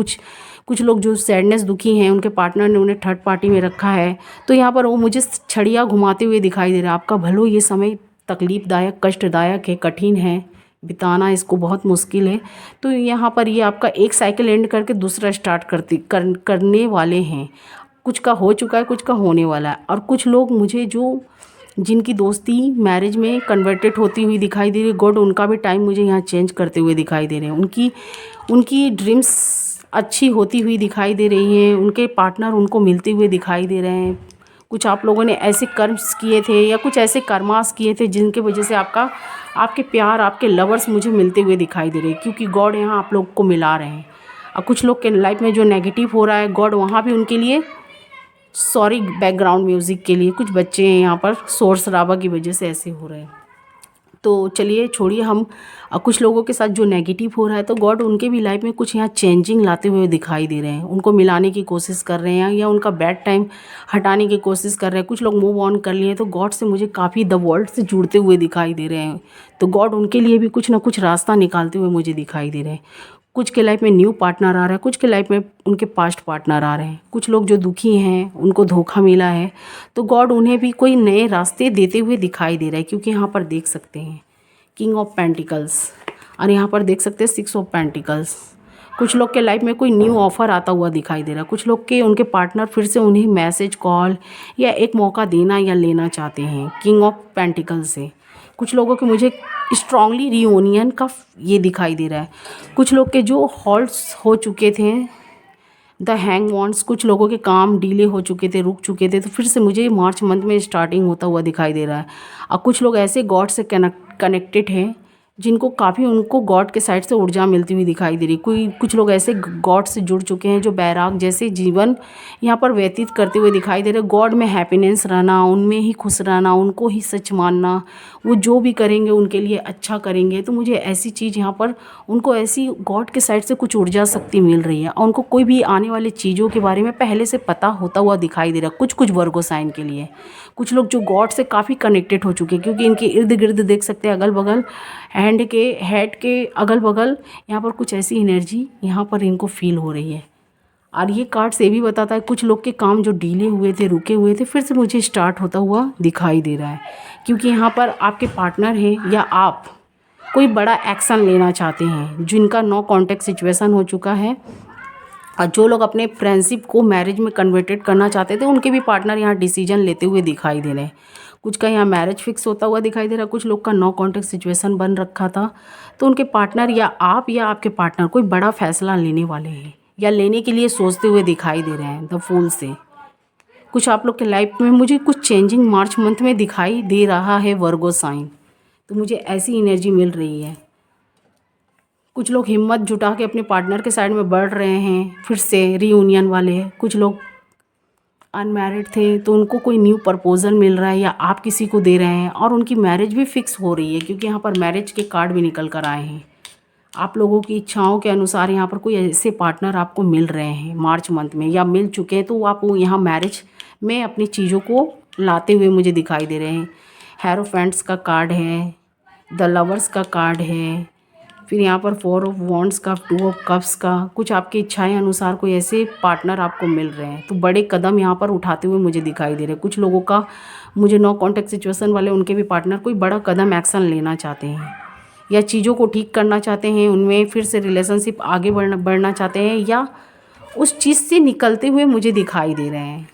Speaker 1: कुछ लोग जो सैडनेस दुखी हैं, उनके पार्टनर ने उन्हें थर्ड पार्टी में रखा है, तो यहाँ पर वो मुझे छड़ियाँ घुमाते हुए दिखाई दे रहा है। आपका भलो ये समय तकलीफ़दायक, कष्टदायक है, कठिन है, बिताना इसको बहुत मुश्किल है। तो यहाँ पर ये आपका एक साइकिल एंड करके दूसरा स्टार्ट करने वाले हैं। कुछ का हो चुका है, कुछ का होने वाला है। और कुछ लोग मुझे जिनकी दोस्ती मैरिज में कन्वर्टेड होती हुई दिखाई दे रही है, गॉड उनका भी टाइम मुझे यहाँ चेंज करते हुए दिखाई दे रहे हैं। उनकी ड्रीम्स अच्छी होती हुई दिखाई दे रही हैं। उनके पार्टनर उनको मिलते हुए दिखाई दे रहे हैं। कुछ आप लोगों ने ऐसे कर्म्स किए थे या कुछ ऐसे कर्मास किए थे जिनके वजह से आपके प्यार, आपके लवर्स मुझे मिलते हुए दिखाई दे रहे हैं, क्योंकि गॉड यहाँ आप लोग को मिला रहे हैं। और कुछ लोग के लाइफ में जो नेगेटिव हो रहा है, गॉड वहाँ भी उनके लिए सॉरी बैकग्राउंड म्यूज़िक के लिए। कुछ बच्चे हैं यहाँ पर शोर शराबा की वजह से ऐसे हो रहे हैं। तो चलिए छोड़िए हम। कुछ लोगों के साथ जो नेगेटिव हो रहा है, तो गॉड उनके भी लाइफ में कुछ यहाँ चेंजिंग लाते हुए दिखाई दे रहे हैं। उनको मिलाने की कोशिश कर रहे हैं या उनका बैड टाइम हटाने की कोशिश कर रहे हैं। कुछ लोग मूव ऑन कर लिए, तो गॉड से मुझे काफ़ी द वर्ल्ड से जुड़ते हुए दिखाई दे रहे हैं। तो गॉड उनके लिए भी कुछ ना कुछ रास्ता निकालते हुए मुझे दिखाई दे रहे हैं। कुछ के लाइफ में न्यू पार्टनर आ रहा है, कुछ के लाइफ में उनके पास्ट पार्टनर आ रहे हैं। कुछ लोग जो दुखी हैं, उनको धोखा मिला है, तो गॉड उन्हें भी कोई नए रास्ते देते हुए दिखाई दे रहा है। क्योंकि यहाँ पर देख सकते हैं किंग ऑफ पेंटिकल्स, और यहाँ पर देख सकते हैं 6 ऑफ पेंटिकल्स। कुछ लोग के लाइफ में कोई न्यू ऑफ़र आता हुआ दिखाई दे रहा है। कुछ लोग के उनके पार्टनर फिर से उन्हें मैसेज, कॉल या एक मौका देना या लेना चाहते हैं किंग ऑफ पेंटिकल्स से। कुछ लोगों के मुझे स्ट्रांगली रियूनियन का ये दिखाई दे रहा है। कुछ लोग के जो हॉल्ट्स हो चुके थे, द हैंग वॉन्ड्स, कुछ लोगों के काम डिले हो चुके थे, रुक चुके थे, तो फिर से मुझे मार्च मंथ में स्टार्टिंग होता हुआ दिखाई दे रहा है। और कुछ लोग ऐसे गॉड से कनेक्टेड हैं जिनको काफ़ी उनको गॉड के साइड से ऊर्जा मिलती हुई दिखाई दे रही। कुछ लोग ऐसे गॉड से जुड़ चुके हैं जो बैराग जैसे जीवन यहाँ पर व्यतीत करते हुए दिखाई दे रहे। गॉड में हैप्पीनेस रहना, उनमें ही खुश रहना, उनको ही सच मानना, वो जो भी करेंगे उनके लिए अच्छा करेंगे। तो मुझे ऐसी चीज़ यहाँ पर उनको ऐसी गॉड के साइड से कुछ ऊर्जा शक्ति मिल रही है, और उनको कोई भी आने वाली चीज़ों के बारे में पहले से पता होता हुआ दिखाई दे रहा है। कुछ वर्गो साइन के लिए कुछ लोग जो गॉड से काफ़ी कनेक्टेड हो चुके हैं, क्योंकि इनके इर्द गिर्द देख सकते हैं अगल बगल हेड के अगल बगल यहाँ पर कुछ ऐसी एनर्जी यहाँ पर इनको फील हो रही है। और ये कार्ड से भी बताता है कुछ लोग के काम जो डिले हुए थे, रुके हुए थे, फिर से मुझे स्टार्ट होता हुआ दिखाई दे रहा है। क्योंकि यहाँ पर आपके पार्टनर हैं या आप कोई बड़ा एक्शन लेना चाहते हैं, जिनका नो कॉन्टैक्ट सिचुएशन हो चुका है। और जो लोग अपने फ्रेंडशिप को मैरिज में कन्वर्टेड करना चाहते थे, उनके भी पार्टनर यहाँ डिसीजन लेते हुए दिखाई दे रहे हैं। कुछ का यहाँ मैरिज फिक्स होता हुआ दिखाई दे रहा है, कुछ लोग का नो कॉन्टैक्ट सिचुएशन बन रखा था। तो उनके पार्टनर या आपके पार्टनर कोई बड़ा फैसला लेने वाले हैं या लेने के लिए सोचते हुए दिखाई दे रहे हैं द फूल से। कुछ आप लोग के लाइफ में मुझे कुछ चेंजिंग मार्च मंथ में दिखाई दे रहा है वर्गो साइन। तो मुझे ऐसी एनर्जी मिल रही है। कुछ लोग हिम्मत जुटा के अपने पार्टनर के साइड में बढ़ रहे हैं, फिर से रीयूनियन वाले। कुछ लोग अनमैरिड थे तो उनको कोई न्यू प्रपोजल मिल रहा है या आप किसी को दे रहे हैं, और उनकी मैरिज भी फिक्स हो रही है, क्योंकि यहाँ पर मैरिज के कार्ड भी निकल कर आए हैं। आप लोगों की इच्छाओं के अनुसार यहाँ पर कोई ऐसे पार्टनर आपको मिल रहे हैं मार्च मंथ में, या मिल चुके हैं, तो आप यहाँ मैरिज में अपनी चीज़ों को लाते हुए मुझे दिखाई दे रहे हैं। हेरोफेंट्स का कार्ड है, द लवर्स का कार्ड है, फिर यहाँ पर 4 ऑफ वॉन्ड्स का, 2 ऑफ कप्स का, कुछ आपकी इच्छाएं अनुसार कोई ऐसे पार्टनर आपको मिल रहे हैं। तो बड़े कदम यहाँ पर उठाते हुए मुझे दिखाई दे रहे हैं। कुछ लोगों का मुझे नो कॉन्टैक्ट सिचुएशन वाले, उनके भी पार्टनर कोई बड़ा कदम एक्शन लेना चाहते हैं या चीज़ों को ठीक करना चाहते हैं, उनमें फिर से रिलेशनशिप आगे बढ़ना चाहते हैं, या उस चीज़ से निकलते हुए मुझे दिखाई दे रहे हैं,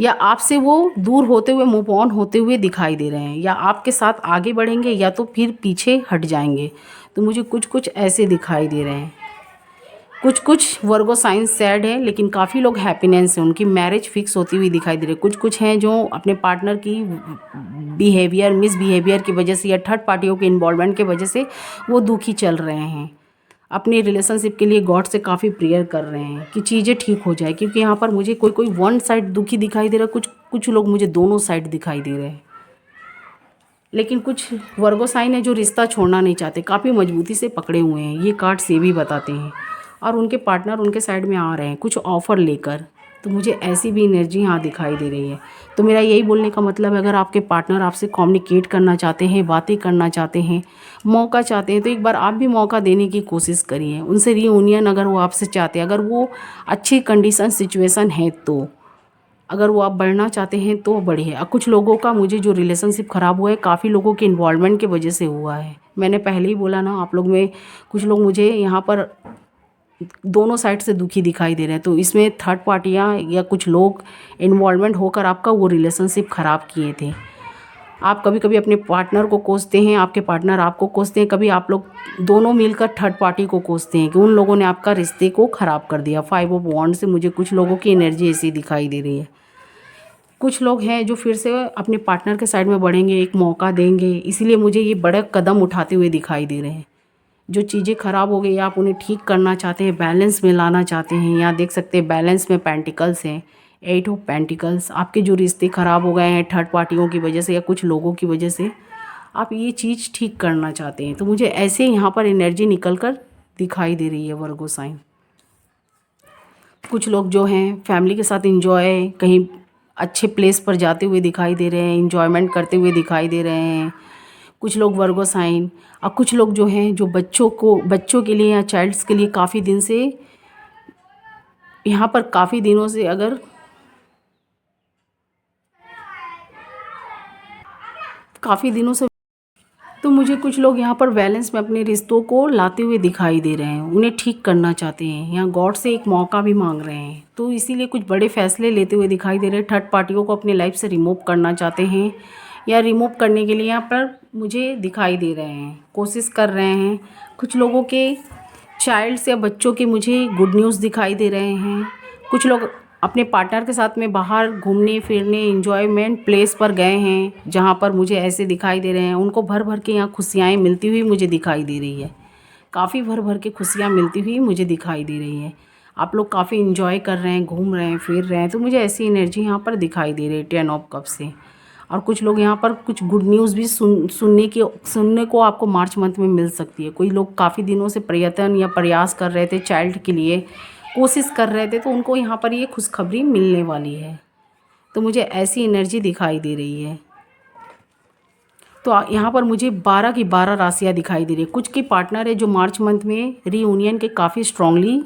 Speaker 1: या आपसे वो दूर होते हुए, मूव ऑन होते हुए दिखाई दे रहे हैं, या आपके साथ आगे बढ़ेंगे या तो फिर पीछे हट जाएंगे। तो मुझे कुछ कुछ ऐसे दिखाई दे रहे हैं। कुछ कुछ वर्गो साइन सैड है, लेकिन काफ़ी लोग हैप्पीनेस है, उनकी मैरिज फिक्स होती हुई दिखाई दे रही है। कुछ कुछ हैं जो अपने पार्टनर की बिहेवियर, मिसबिहेवियर की वजह से या थर्ड पार्टियों के इन्वॉल्वमेंट की वजह से वो दुखी चल रहे हैं। अपने रिलेशनशिप के लिए गॉड से काफ़ी प्रेयर कर रहे हैं कि चीज़ें ठीक हो जाए, क्योंकि यहाँ पर मुझे कोई कोई वन साइड दुखी दिखाई दे रहा है, कुछ लोग मुझे दोनों साइड दिखाई दे रहे हैं। लेकिन कुछ वर्गो साइन है जो रिश्ता छोड़ना नहीं चाहते, काफ़ी मजबूती से पकड़े हुए हैं, ये कार्ड से भी बताते हैं। और उनके पार्टनर उनके साइड में आ रहे हैं कुछ ऑफ़र लेकर। तो मुझे ऐसी भी एनर्जी यहाँ दिखाई दे रही है। तो मेरा यही बोलने का मतलब है, अगर आपके पार्टनर आपसे कम्युनिकेट करना चाहते हैं, बातें करना चाहते हैं, मौका चाहते हैं, तो एक बार आप भी मौका देने की कोशिश करिए। उनसे रीयूनियन अगर वो आपसे चाहते हैं, अगर वो अच्छी कंडीशन सिचुएशन है, तो अगर वो आप बढ़ना चाहते हैं तो बढ़िए। कुछ लोगों का मुझे जो रिलेशनशिप ख़राब हुआ है, काफ़ी लोगों के इन्वॉल्वमेंट की वजह से हुआ है। मैंने पहले ही बोला ना, आप लोग में कुछ लोग मुझे यहाँ पर दोनों साइड से दुखी दिखाई दे रहे हैं। तो इसमें थर्ड पार्टियाँ या कुछ लोग इन्वॉल्वमेंट होकर आपका वो रिलेशनशिप ख़राब किए थे। आप कभी कभी अपने पार्टनर को कोसते हैं, आपके पार्टनर आपको कोसते हैं, कभी आप लोग दोनों मिलकर थर्ड पार्टी को कोसते हैं कि उन लोगों ने आपका रिश्ते को ख़राब कर दिया। 5 ऑफ वॉन्ड से मुझे कुछ लोगों की एनर्जी ऐसी दिखाई दे रही है। कुछ लोग हैं जो फिर से अपने पार्टनर के साइड में बढ़ेंगे, एक मौका देंगे, इसीलिए मुझे ये बड़े कदम उठाते हुए दिखाई दे रहे हैं। जो चीज़ें ख़राब हो गई आप उन्हें ठीक करना चाहते हैं, बैलेंस में लाना चाहते हैं। यहाँ देख सकते हैं बैलेंस में पेंटिकल्स हैं, 8 ऑफ पेंटिकल्स। आपके जो रिश्ते ख़राब हो गए हैं थर्ड पार्टियों की वजह से या कुछ लोगों की वजह से, आप ये चीज़ ठीक करना चाहते हैं। तो मुझे ऐसे यहाँ पर एनर्जी निकल कर दिखाई दे रही है वर्गो साइन। कुछ लोग जो हैं फैमिली के साथ इंजॉय कहीं अच्छे प्लेस पर जाते हुए दिखाई दे रहे हैं, इंजॉयमेंट करते हुए दिखाई दे रहे हैं। कुछ लोग वर्गो साइन, और कुछ लोग जो हैं जो बच्चों के लिए या चाइल्ड्स के लिए काफ़ी दिन से, यहाँ पर काफ़ी दिनों से, अगर काफ़ी दिनों से, तो मुझे कुछ लोग यहाँ पर बैलेंस में अपने रिश्तों को लाते हुए दिखाई दे रहे हैं, उन्हें ठीक करना चाहते हैं, यहाँ गॉड से एक मौका भी मांग रहे हैं। तो इसीलिए कुछ बड़े फैसले लेते हुए दिखाई दे रहे हैं। थर्ड पार्टियों को अपनी लाइफ से रिमूव करना चाहते हैं, या रिमूव करने के लिए यहाँ पर मुझे दिखाई दे रहे हैं, कोशिश कर रहे हैं। कुछ लोगों के चाइल्ड्स या बच्चों के मुझे गुड न्यूज़ दिखाई दे रहे हैं। कुछ लोग अपने पार्टनर के साथ में बाहर घूमने फिरने, इंजॉयमेंट प्लेस पर गए हैं, जहाँ पर मुझे ऐसे दिखाई दे रहे हैं। उनको भर भर के यहाँ खुशियाँ मिलती हुई मुझे दिखाई दे रही है, काफ़ी भर भर के खुशियाँ मिलती हुई मुझे दिखाई दे रही है। आप लोग काफ़ी इंजॉय कर रहे हैं, घूम रहे हैं, फिर रहे हैं, तो मुझे ऐसी एनर्जी यहाँ पर दिखाई दे रही है 10 ऑफ कप से। और कुछ लोग यहाँ पर कुछ गुड न्यूज़ भी सुनने को आपको मार्च मंथ में मिल सकती है। कोई लोग काफ़ी दिनों से प्रयत्न या प्रयास कर रहे थे, चाइल्ड के लिए कोशिश कर रहे थे, तो उनको यहाँ पर ये खुशखबरी मिलने वाली है। तो मुझे ऐसी एनर्जी दिखाई दे रही है। तो यहाँ पर मुझे 12 की 12 राशियाँ दिखाई दे रही है। कुछ के पार्टनर है जो मार्च मंथ में रीयूनियन के काफ़ी स्ट्रांगली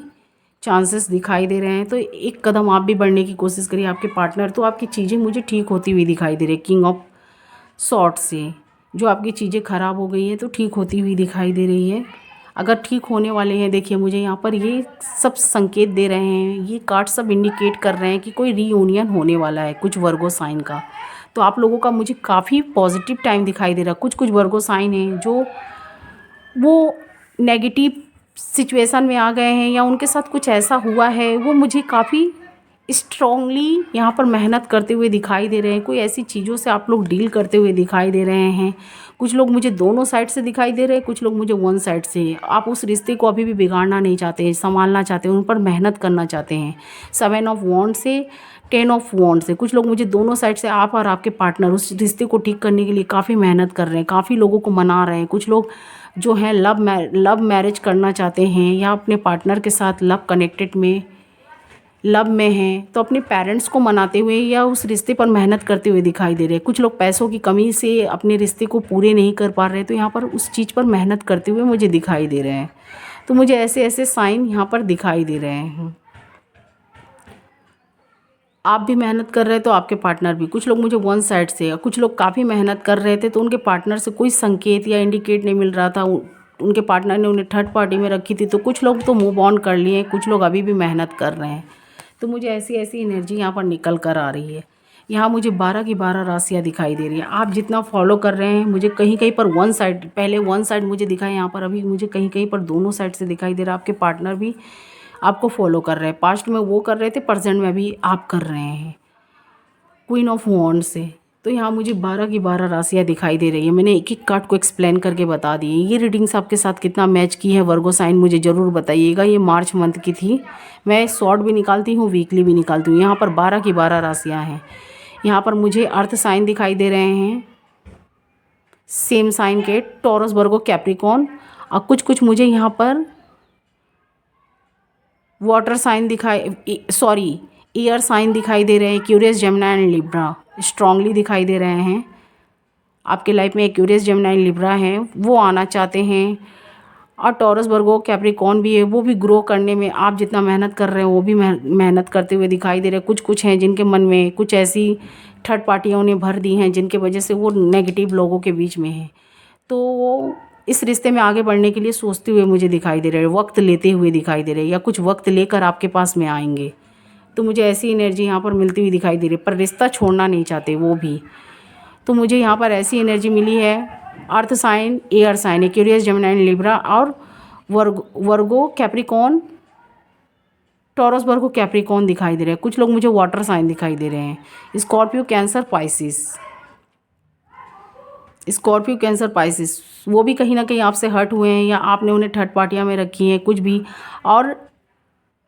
Speaker 1: चांसेस दिखाई दे रहे हैं। तो एक कदम आप भी बढ़ने की कोशिश करिए आपके पार्टनर, तो आपकी चीज़ें मुझे ठीक होती हुई दिखाई दे रही है। किंग ऑफ सॉर्ड से जो आपकी चीज़ें ख़राब हो गई हैं तो ठीक होती हुई दिखाई दे रही है। अगर ठीक होने वाले हैं, देखिए मुझे यहाँ पर ये सब संकेत दे रहे हैं, ये कार्ड सब इंडिकेट कर रहे हैं कि कोई रीयूनियन होने वाला है कुछ वर्गो साइन का। तो आप लोगों का मुझे काफ़ी पॉजिटिव टाइम दिखाई दे रहा है। कुछ वर्गो साइन हैं जो वो नेगेटिव सिचुएशन में आ गए हैं, या उनके साथ कुछ ऐसा हुआ है, वो मुझे काफ़ी स्ट्रॉन्गली यहाँ पर मेहनत करते हुए दिखाई दे रहे हैं। कोई ऐसी चीज़ों से आप लोग डील करते हुए दिखाई दे रहे हैं। कुछ लोग मुझे दोनों साइड से दिखाई दे रहे हैं, कुछ लोग मुझे वन साइड से। आप उस रिश्ते को अभी भी बिगाड़ना नहीं चाहते, संभालना चाहते हैं, उन पर मेहनत करना चाहते हैं। 7 ऑफ वॉन्ड से 10 ऑफ वॉन्ड से कुछ लोग मुझे दोनों साइड से, आप और आपके पार्टनर उस रिश्ते को ठीक करने के लिए काफ़ी मेहनत कर रहे हैं, काफ़ी लोगों को मना रहे हैं। कुछ लोग जो हैं लव मैरिज करना चाहते हैं, या अपने पार्टनर के साथ लव कनेक्टेड में लव में हैं तो अपने पेरेंट्स को मनाते हुए या उस रिश्ते पर मेहनत करते हुए दिखाई दे रहे हैं। कुछ लोग पैसों की कमी से अपने रिश्ते को पूरे नहीं कर पा रहे, तो यहाँ पर उस चीज़ पर मेहनत करते हुए मुझे दिखाई दे रहे हैं। तो मुझे ऐसे ऐसे साइन यहाँ पर दिखाई दे रहे हैं। आप भी मेहनत कर रहे हैं तो आपके पार्टनर भी। कुछ लोग मुझे वन साइड से, कुछ लोग काफ़ी मेहनत कर रहे थे तो उनके पार्टनर से कोई संकेत या इंडिकेट नहीं मिल रहा था, उनके पार्टनर ने उन्हें थर्ड पार्टी में रखी थी। तो कुछ लोग तो मूव ऑन कर लिए, कुछ लोग अभी भी मेहनत कर रहे हैं। तो मुझे ऐसी ऐसी एनर्जी यहाँ पर निकल कर आ रही है। यहाँ मुझे 12 की 12 राशियाँ दिखाई दे रही हैं। आप जितना फॉलो कर रहे हैं, मुझे कहीं कहीं पर वन साइड, पहले वन साइड मुझे दिखा है, यहाँ पर अभी मुझे कहीं कहीं पर दोनों साइड से दिखाई दे रहा है। आपके पार्टनर भी आपको फॉलो कर रहे हैं, पास्ट में वो कर रहे थे, प्रेजेंट में भी आप कर रहे हैं। क्वीन ऑफ वॉन्ड से तो यहाँ मुझे 12 की 12 राशियाँ दिखाई दे रही है। मैंने एक एक कार्ड को एक्सप्लेन करके बता दी है। ये रीडिंग्स आपके साथ कितना मैच की है वर्गो साइन, मुझे ज़रूर बताइएगा। ये मार्च मंथ की थी। मैं शॉर्ट भी निकालती हूँ, वीकली भी निकालती हूँ। यहाँ पर 12 की 12 राशियाँ हैं। यहाँ पर मुझे अर्थ साइन दिखाई दे रहे हैं, सेम साइन के टॉरस, वर्गो, कैप्रिकॉर्न, और कुछ कुछ मुझे यहाँ पर वाटर साइन दिखाई, सॉरी एयर साइन दिखाई दे रहे हैं। Aquarius, Gemini and Libra strongly दिखाई दे रहे हैं। आपके लाइफ में एक्वेरियस, जेमिनी एंड लिब्रा हैं, वो आना चाहते हैं। और टॉरस, वर्गो, कैप्रिकॉर्न भी है, वो भी ग्रो करने में आप जितना मेहनत कर रहे हैं वो भी मेहनत करते हुए दिखाई दे रहे हैं। कुछ कुछ हैं जिनके मन में कुछ ऐसी थर्ड पार्टियों ने भर दी हैं जिनके वजह से वो नेगेटिव लोगों के बीच में हैं। तो वो इस रिश्ते में आगे बढ़ने के लिए सोचते हुए मुझे दिखाई दे रहे हैं, वक्त लेते हुए दिखाई दे रहे हैं, या कुछ वक्त लेकर आपके पास में आएंगे। तो मुझे ऐसी एनर्जी यहाँ पर मिलती हुई दिखाई दे रही है, पर रिश्ता छोड़ना नहीं चाहते वो भी। तो मुझे यहाँ पर ऐसी एनर्जी मिली है। Earth sign, air sign, Aquarius, Gemini and Libra, और Virgo, Capricorn, Taurus, Virgo, Capricorn दिखाई दे रहे हैं। कुछ लोग मुझे वाटर साइन दिखाई दे रहे हैं। Scorpio, cancer, Pisces, Scorpio, cancer, Pisces, वो भी कहीं ना कहीं आपसे हर्ट हुए हैं या आपने उन्हें थर्ड पार्टियाँ में रखी हैं कुछ भी। और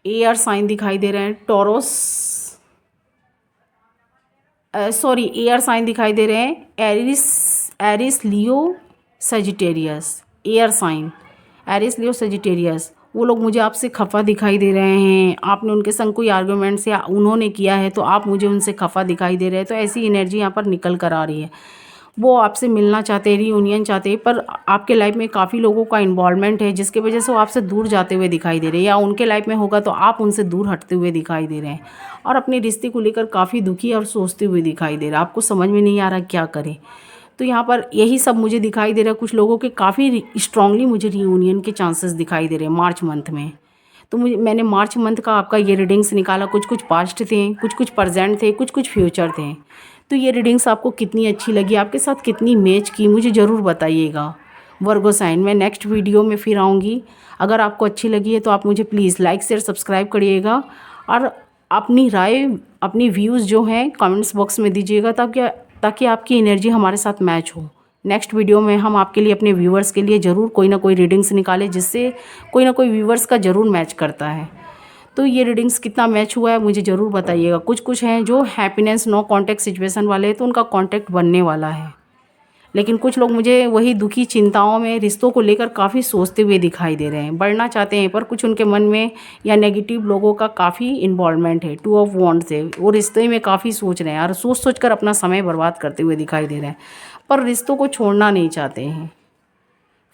Speaker 1: एयर साइन दिखाई दे रहे हैं, टॉरस, सॉरी एयर साइन दिखाई दे रहे हैं, एरिस, लियो, सजिटेरियस, एयर साइन, एरिस, लियो, सजिटेरियस। वो लोग मुझे आपसे खफा दिखाई दे रहे हैं। आपने उनके संग कोई आर्गुमेंट्स या उन्होंने किया है तो आप मुझे उनसे खफा दिखाई दे रहे हैं। तो ऐसी एनर्जी यहाँ पर निकल कर आ रही है। वो आपसे मिलना चाहते हैं, रीयूनियन चाहते हैं, पर आपके लाइफ में काफ़ी लोगों का इन्वॉल्वमेंट है जिसकी वजह से वो आपसे दूर जाते हुए दिखाई दे रहे हैं, या उनके लाइफ में होगा तो आप उनसे दूर हटते हुए दिखाई दे रहे हैं, और अपने रिश्ते को लेकर काफ़ी दुखी और सोचते हुए दिखाई दे रहा है। आपको समझ में नहीं आ रहा क्या करें। तो यहाँ पर यही सब मुझे दिखाई दे रहा है। कुछ लोगों के काफ़ी स्ट्रांगली मुझे रीयूनियन के चांसेस दिखाई दे रहे हैं मार्च मंथ में। तो मैंने मार्च मंथ का आपका ये रीडिंग्स निकाला। कुछ कुछ पास्ट थे, कुछ कुछ प्रेजेंट थे, कुछ कुछ फ्यूचर थे। तो ये रीडिंग्स आपको कितनी अच्छी लगी, आपके साथ कितनी मैच की, मुझे ज़रूर बताइएगा वर्गो साइन। मैं नेक्स्ट वीडियो में फिर आऊँगी। अगर आपको अच्छी लगी है तो आप मुझे प्लीज़ लाइक, शेयर, सब्सक्राइब करिएगा, और अपनी राय, अपनी व्यूज़ जो हैं कमेंट्स बॉक्स में दीजिएगा, ताकि आपकी एनर्जी हमारे साथ मैच हो। नेक्स्ट वीडियो में हम आपके लिए, अपने व्यूवर्स के लिए ज़रूर कोई ना कोई रीडिंग्स निकालें जिससे कोई ना कोई व्यूवर्स का ज़रूर मैच करता है। तो ये रीडिंग्स कितना मैच हुआ है मुझे ज़रूर बताइएगा। कुछ कुछ हैं जो हैप्पीनेस, नो कॉन्टैक्ट सिचुएशन वाले हैं तो उनका कॉन्टैक्ट बनने वाला है, लेकिन कुछ लोग मुझे वही दुखी चिंताओं में रिश्तों को लेकर काफ़ी सोचते हुए दिखाई दे रहे हैं, बढ़ना चाहते हैं, पर कुछ उनके मन में या नेगेटिव लोगों का काफ़ी इन्वॉल्वमेंट है। 2 ऑफ वॉन्ड्स से वो रिश्ते में काफ़ी सोच रहे हैं और सोच सोच कर अपना समय बर्बाद करते हुए दिखाई दे रहे हैं, पर रिश्तों को छोड़ना नहीं चाहते हैं।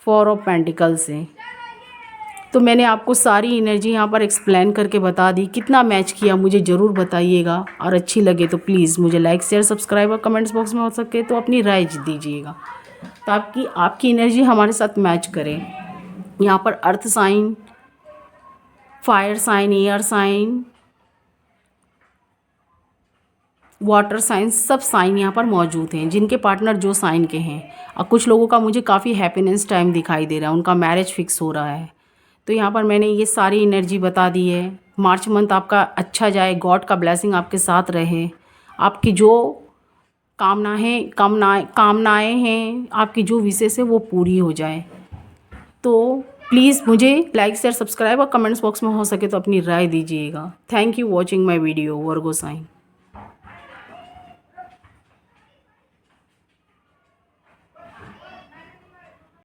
Speaker 1: 4 ऑफ पेंटिकल्स से तो मैंने आपको सारी एनर्जी यहाँ पर एक्सप्लेन करके बता दी। कितना मैच किया मुझे ज़रूर बताइएगा, और अच्छी लगे तो प्लीज़ मुझे लाइक, शेयर, सब्सक्राइब और कमेंट्स बॉक्स में हो सके तो अपनी राय दीजिएगा, ताकि आपकी एनर्जी हमारे साथ मैच करे। यहाँ पर earth sign, fire sign, air sign, water sign, सब साइन यहाँ पर मौजूद हैं जिनके पार्टनर जो साइन के हैं। और कुछ लोगों का मुझे काफ़ी हैप्पीनेस टाइम दिखाई दे रहा है, उनका मैरिज फिक्स हो रहा है। तो यहाँ पर मैंने ये सारी एनर्जी बता दी है। मार्च मंथ आपका अच्छा जाए, गॉड का ब्लेसिंग आपके साथ रहे, आपकी जो कामनाएं हैं, आपकी जो विशेष है वो पूरी हो जाए। तो प्लीज़ मुझे लाइक, शेयर, सब्सक्राइब और कमेंट्स बॉक्स में हो सके तो अपनी राय दीजिएगा। Thank you watching my video Virgo sign.